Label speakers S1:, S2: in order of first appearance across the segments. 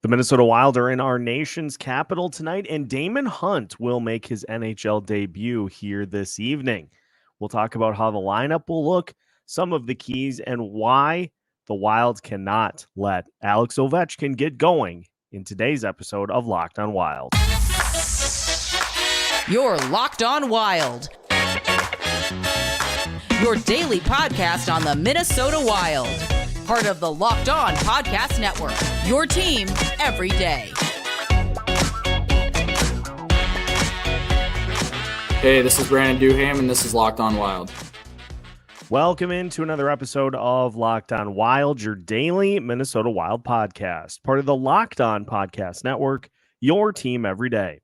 S1: The Minnesota Wild are in our nation's capital tonight, and Daemon Hunt will make his NHL debut here this evening. We'll talk about how the lineup will look, some of the keys, and why the Wild cannot let Alex Ovechkin get going in today's episode of Locked On Wild.
S2: You're Locked On Wild, your daily podcast on the Minnesota Wild. Part of the Locked On Podcast Network, your team every day.
S3: Hey, this is Brandon Duham, and this is Locked On Wild.
S1: Welcome into another episode of Locked On Wild, your daily Minnesota Wild podcast. Part of the Locked On Podcast Network, your team every day.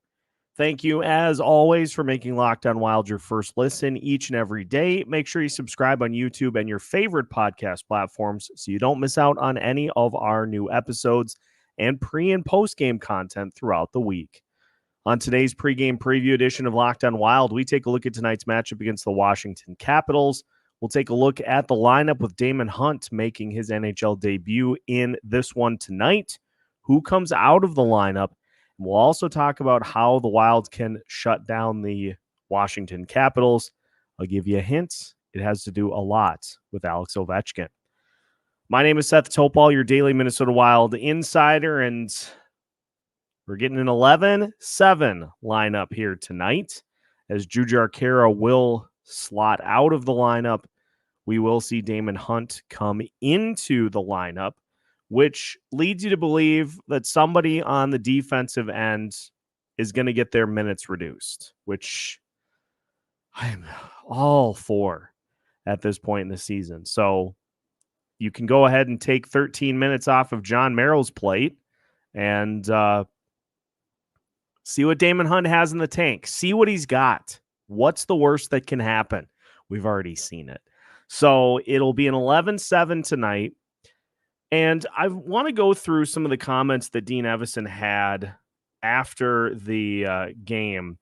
S1: Thank you, as always, for making Locked On Wild your first listen each and every day. Make sure you subscribe on YouTube and your favorite podcast platforms so you don't miss out on any of our new episodes and pre- and post-game content throughout the week. On today's pregame preview edition of Locked On Wild, we take a look at tonight's matchup against the Washington Capitals. We'll take a look at the lineup with Daemon Hunt making his NHL debut in this one tonight. Who comes out of the lineup? We'll also talk about how the Wild can shut down the Washington Capitals. I'll give you a hint. It has to do a lot with Alex Ovechkin. My name is Seth Topal, your daily Minnesota Wild insider, and we're getting an 11-7 lineup here tonight. As Jujhar Khaira will slot out of the lineup, we will see Daemon Hunt come into the lineup, which leads you to believe that somebody on the defensive end is going to get their minutes reduced, which I'm all for at this point in the season. So you can go ahead and take 13 minutes off of John Merrill's plate and see what Daemon Hunt has in the tank. See what he's got. What's the worst that can happen? We've already seen it. So it'll be an 11-7 tonight. And I want to go through some of the comments that Dean Evason had after the game,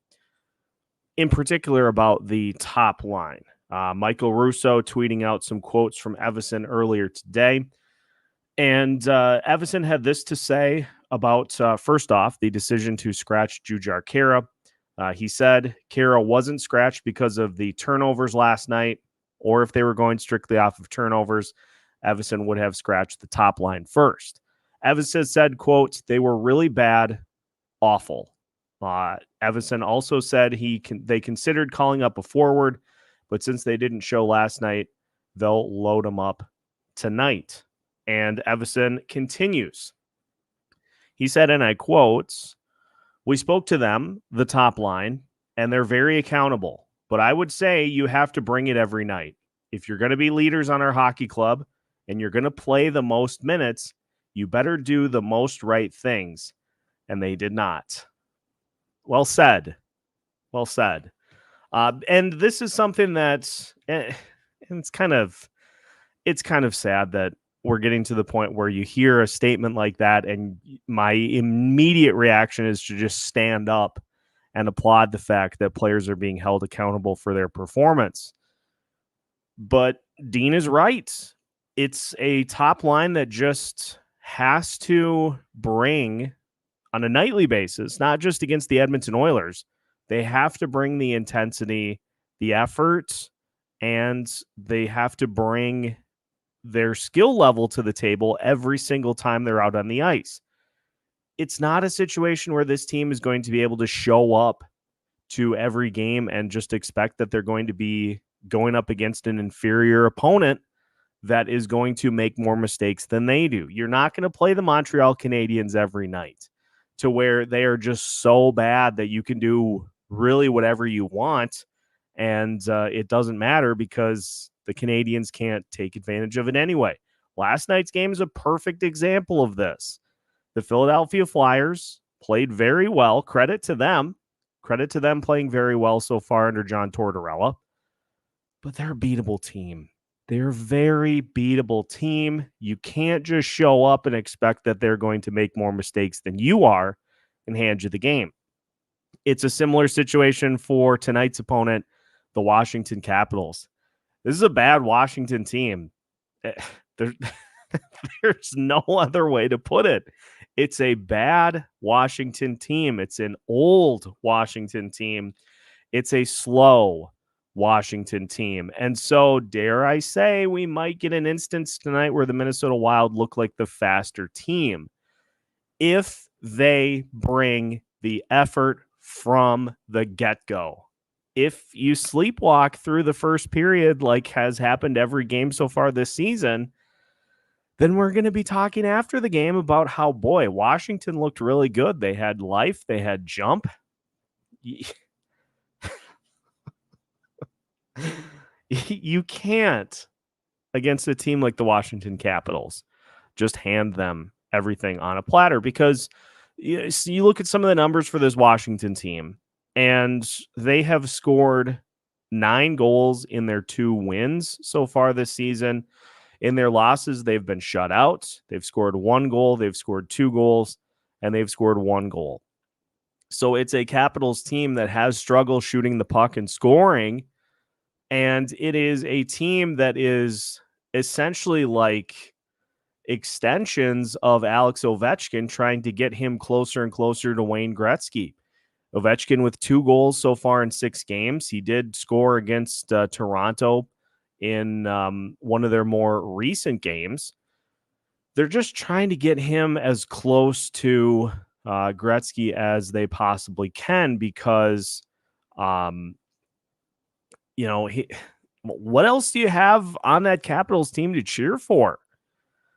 S1: in particular about the top line. Michael Russo tweeting out some quotes from Evason earlier today. And Evason had this to say about, first off, the decision to scratch Jujhar Khaira. He said Khaira wasn't scratched because of the turnovers last night, or if they were going strictly off of turnovers, Evason would have scratched the top line first. Evason said, quote, they were really bad, awful. Evason also said they considered calling up a forward, but since they didn't show last night, they'll load them up tonight. And Evason continues. He said, and I quote, we spoke to them, the top line, and they're very accountable. But I would say you have to bring it every night. If you're going to be leaders on our hockey club, and you're going to play the most minutes, you better do the most right things. And they did not. Well said. Well said. And this is something that it's kind of sad that we're getting to the point where you hear a statement like that, and my immediate reaction is to just stand up and applaud the fact that players are being held accountable for their performance. But Dean is right. It's a top line that just has to bring, on a nightly basis, not just against the Edmonton Oilers, they have to bring the intensity, the effort, and they have to bring their skill level to the table every single time they're out on the ice. It's not a situation where this team is going to be able to show up to every game and just expect that they're going to be going up against an inferior opponent that is going to make more mistakes than they do. You're not going to play the Montreal Canadiens every night to where they are just so bad that you can do really whatever you want, and it doesn't matter because the Canadiens can't take advantage of it anyway. Last night's game is a perfect example of this. The Philadelphia Flyers played very well. Credit to them. Credit to them playing very well so far under John Tortorella. But they're a beatable team. They're a very beatable team. You can't just show up and expect that they're going to make more mistakes than you are and hand you the game. It's a similar situation for tonight's opponent, the Washington Capitals. This is a bad Washington team. There's no other way to put it. It's a bad Washington team. It's an old Washington team. It's a slow Washington team. And so, dare I say, we might get an instance tonight where the Minnesota Wild look like the faster team if they bring the effort from the get-go. If you sleepwalk through the first period, like has happened every game so far this season, then we're going to be talking after the game about how, boy, Washington looked really good. They had life. They had jump. You can't, against a team like the Washington Capitals, just hand them everything on a platter, because you look at some of the numbers for this Washington team, and they have scored 9 goals in their 2 wins so far this season. In their losses, they've been shut out. They've scored 1 goal, they've scored 2 goals, and they've scored 1 goal. So it's a Capitals team that has struggled shooting the puck and scoring, and it is a team that is essentially like extensions of Alex Ovechkin, trying to get him closer and closer to Wayne Gretzky. Ovechkin with 2 goals so far in 6 games. He did score against Toronto in one of their more recent games. They're just trying to get him as close to Gretzky as they possibly can, because, what else do you have on that Capitals team to cheer for?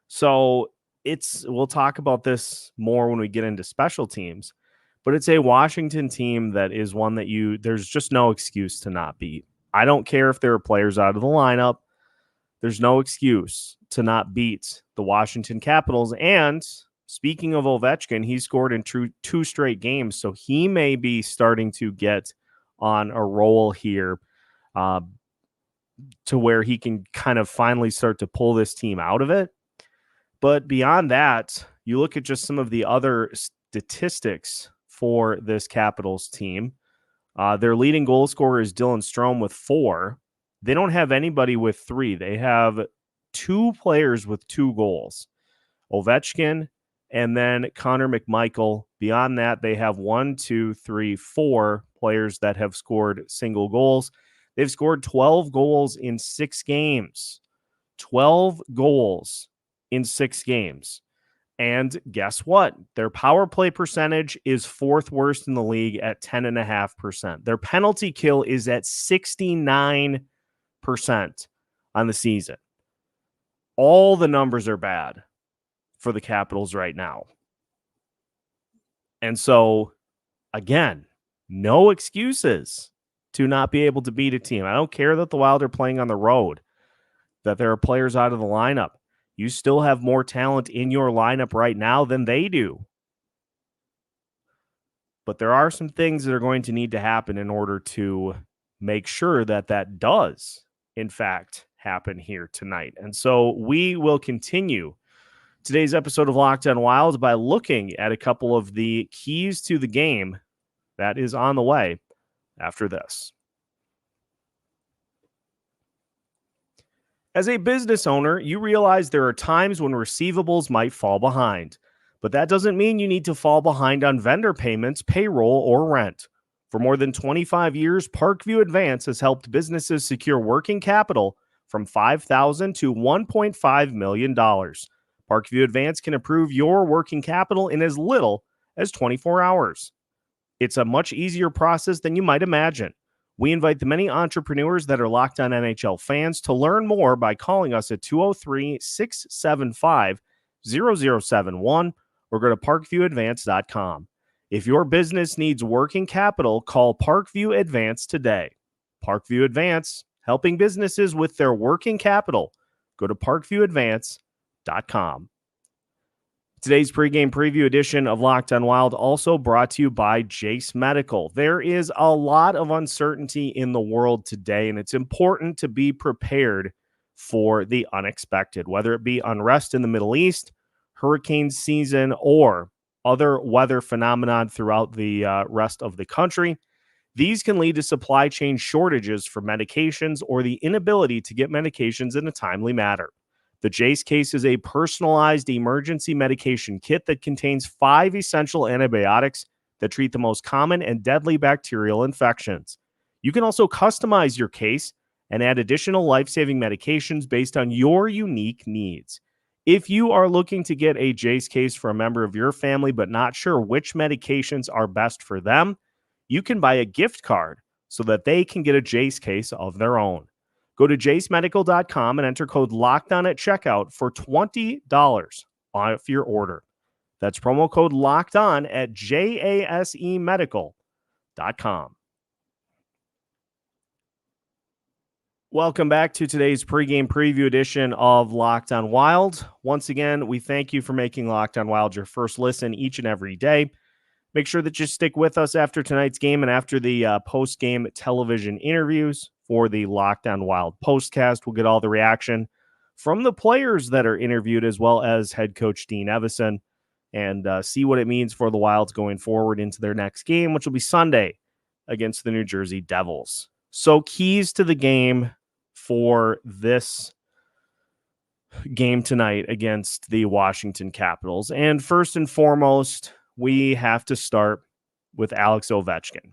S1: So we'll talk about this more when we get into special teams, but it's a Washington team that is one that there's just no excuse to not beat. I don't care if there are players out of the lineup. There's no excuse to not beat the Washington Capitals. And speaking of Ovechkin, he scored in 2 straight games, so he may be starting to get on a roll here, to where he can kind of finally start to pull this team out of it. But beyond that, you look at just some of the other statistics for this Capitals team. Their leading goal scorer is Dylan Strome with 4. They don't have anybody with 3. They have 2 players with 2 goals, Ovechkin and then Connor McMichael. Beyond that, they have 4 players that have scored single goals. They've scored 12 goals in 6 games. 12 goals in 6 games. And guess what? Their power play percentage is 4th worst in the league at 10.5%. Their penalty kill is at 69% on the season. All the numbers are bad for the Capitals right now. And so, again, no excuses to not be able to beat a team. I don't care that the Wild are playing on the road, that there are players out of the lineup. You still have more talent in your lineup right now than they do. But there are some things that are going to need to happen in order to make sure that that does, in fact, happen here tonight. And so we will continue today's episode of Locked On Wild by looking at a couple of the keys to the game that is on the way after this. As a business owner, you realize there are times when receivables might fall behind, but that doesn't mean you need to fall behind on vendor payments, payroll, or rent. For more than 25 years, Parkview Advance has helped businesses secure working capital from $5,000 to $1.5 million. Parkview Advance can approve your working capital in as little as 24 hours. It's a much easier process than you might imagine. We invite the many entrepreneurs that are Locked On NHL fans to learn more by calling us at 203-675-0071 or go to parkviewadvance.com. If your business needs working capital, call Parkview Advance today. Parkview Advance, helping businesses with their working capital. Go to parkviewadvance.com. Today's pregame preview edition of Locked On Wild also brought to you by Jace Medical. There is a lot of uncertainty in the world today, and it's important to be prepared for the unexpected, whether it be unrest in the Middle East, hurricane season, or other weather phenomenon throughout the rest of the country. These can lead to supply chain shortages for medications or the inability to get medications in a timely manner. The Jace case is a personalized emergency medication kit that contains 5 essential antibiotics that treat the most common and deadly bacterial infections. You can also customize your case and add additional life-saving medications based on your unique needs. If you are looking to get a Jace case for a member of your family but not sure which medications are best for them, you can buy a gift card so that they can get a Jace case of their own. Go to jacemedical.com and enter code LOCKEDON at checkout for $20 off your order. That's promo code LOCKEDON at jasemedical.com. Welcome back to today's pregame preview edition of Locked On Wild. Once again, we thank you for making Locked On Wild your first listen each and every day. Make sure that you stick with us after tonight's game and after the post-game television interviews for the Locked On Wild postcast. We'll get all the reaction from the players that are interviewed as well as head coach Dean Evison and see what it means for the Wilds going forward into their next game, which will be Sunday against the New Jersey Devils. So keys to the game for this game tonight against the Washington Capitals. And first and foremost, we have to start with Alex Ovechkin.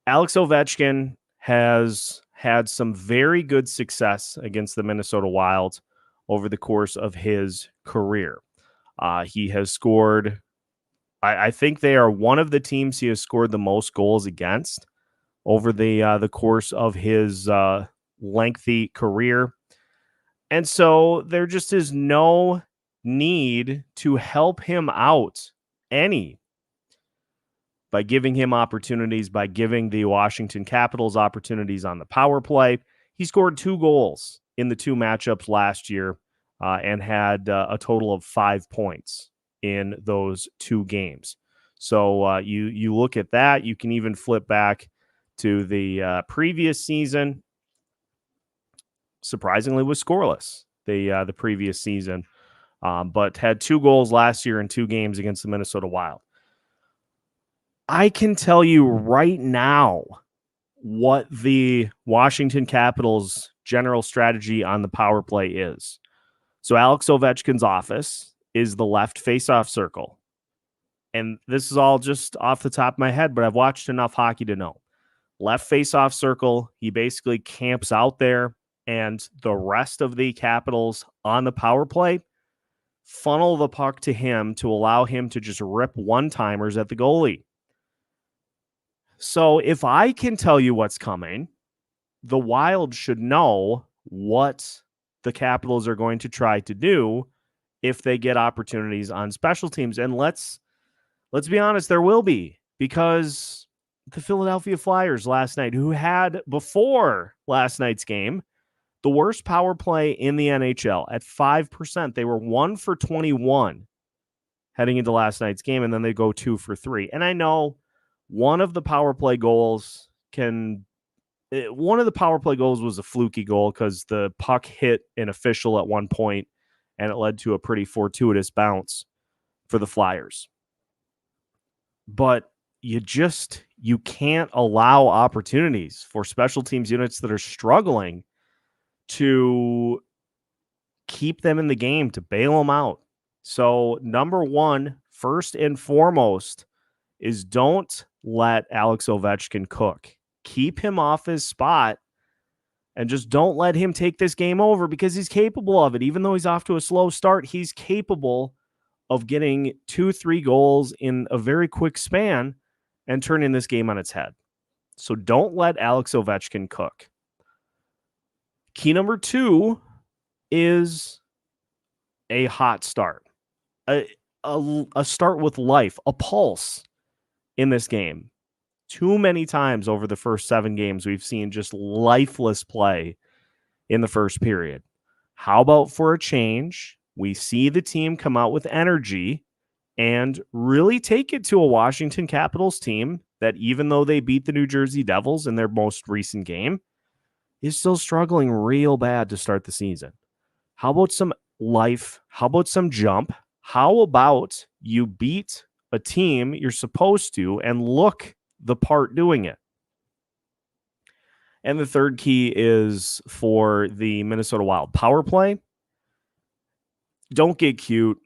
S1: Alex Ovechkin has had some very good success against the Minnesota Wild over the course of his career. He has scored, I think they are one of the teams he has scored the most goals against over the course of his lengthy career. And so there just is no need to help him out by giving him opportunities, by giving the Washington Capitals opportunities on the power play. He scored 2 goals in the 2 matchups last year and had a total of 5 points in those 2 games. So you look at that. You can even flip back to the previous season. Surprisingly, was scoreless the previous season, but had 2 goals last year in 2 games against the Minnesota Wild. I can tell you right now what the Washington Capitals' general strategy on the power play is. So Alex Ovechkin's office is the left faceoff circle. And this is all just off the top of my head, but I've watched enough hockey to know. Left faceoff circle, he basically camps out there, and the rest of the Capitals on the power play funnel the puck to him to allow him to just rip one-timers at the goalie. So if I can tell you what's coming, the Wild should know what the Capitals are going to try to do if they get opportunities on special teams. And let's be honest, there will be, because the Philadelphia Flyers last night, who had before last night's game the worst power play in the NHL at 5%. They were 1 for 21 heading into last night's game, and then they go 2 for 3. And I know one of the power play goals was a fluky goal because the puck hit an official at one point, and it led to a pretty fortuitous bounce for the Flyers. But you can't allow opportunities for special teams units that are struggling to keep them in the game, to bail them out. So number one, first and foremost, is don't let Alex Ovechkin cook. Keep him off his spot and just don't let him take this game over, because he's capable of it. Even though he's off to a slow start, he's capable of getting 2-3 goals in a very quick span and turning this game on its head. So don't let Alex Ovechkin cook. Key number 2 is a hot start, a start with life, a pulse in this game. Too many times over the first 7 games, we've seen just lifeless play in the first period. How about for a change, we see the team come out with energy and really take it to a Washington Capitals team that, even though they beat the New Jersey Devils in their most recent game, is still struggling real bad to start the season. How about some life? How about some jump? How about you beat a team you're supposed to and look the part doing it? And the third key is for the Minnesota Wild power play. Don't get cute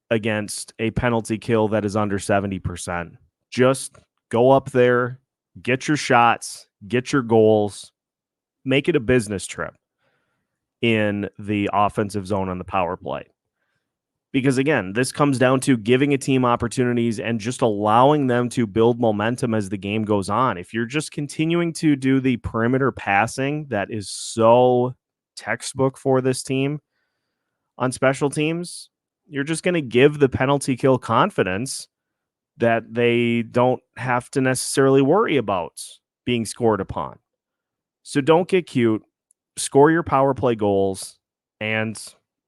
S1: against a penalty kill that is under 70%. Just go up there, get your shots, get your goals, make it a business trip in the offensive zone on the power play. Because again, this comes down to giving a team opportunities and just allowing them to build momentum as the game goes on. If you're just continuing to do the perimeter passing that is so textbook for this team on special teams, you're just going to give the penalty kill confidence that they don't have to necessarily worry about being scored upon. So don't get cute, score your power play goals, and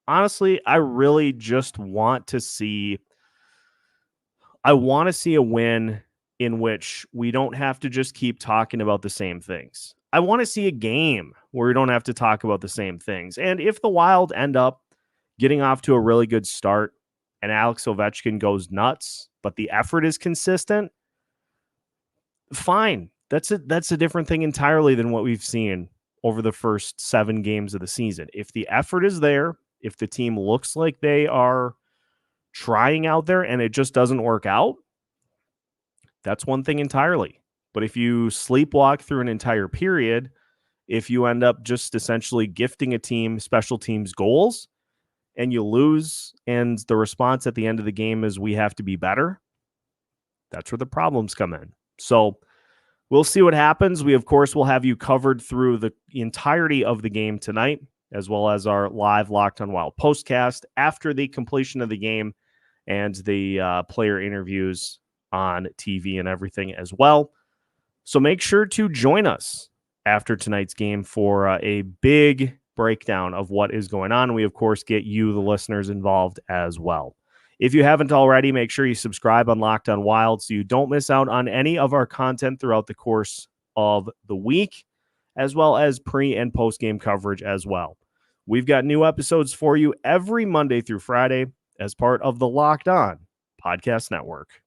S1: honestly, I really just want to see a win in which we don't have to just keep talking about the same things. I want to see a game where we don't have to talk about the same things. And if the Wild end up getting off to a really good start and Alex Ovechkin goes nuts, but the effort is consistent, fine. That's a different thing entirely than what we've seen over the first 7 games of the season. If the effort is there, if the team looks like they are trying out there and it just doesn't work out, that's one thing entirely. But if you sleepwalk through an entire period, if you end up just essentially gifting a team special teams goals and you lose and the response at the end of the game is we have to be better, that's where the problems come in. So we'll see what happens. We, of course, will have you covered through the entirety of the game tonight, as well as our live Locked On Wild postcast after the completion of the game and the player interviews on TV and everything as well. So make sure to join us after tonight's game for a big breakdown of what is going on. We, of course, get you, the listeners, involved as well. If you haven't already, make sure you subscribe on Locked On Wild so you don't miss out on any of our content throughout the course of the week, as well as pre- and post-game coverage as well. We've got new episodes for you every Monday through Friday as part of the Locked On Podcast Network.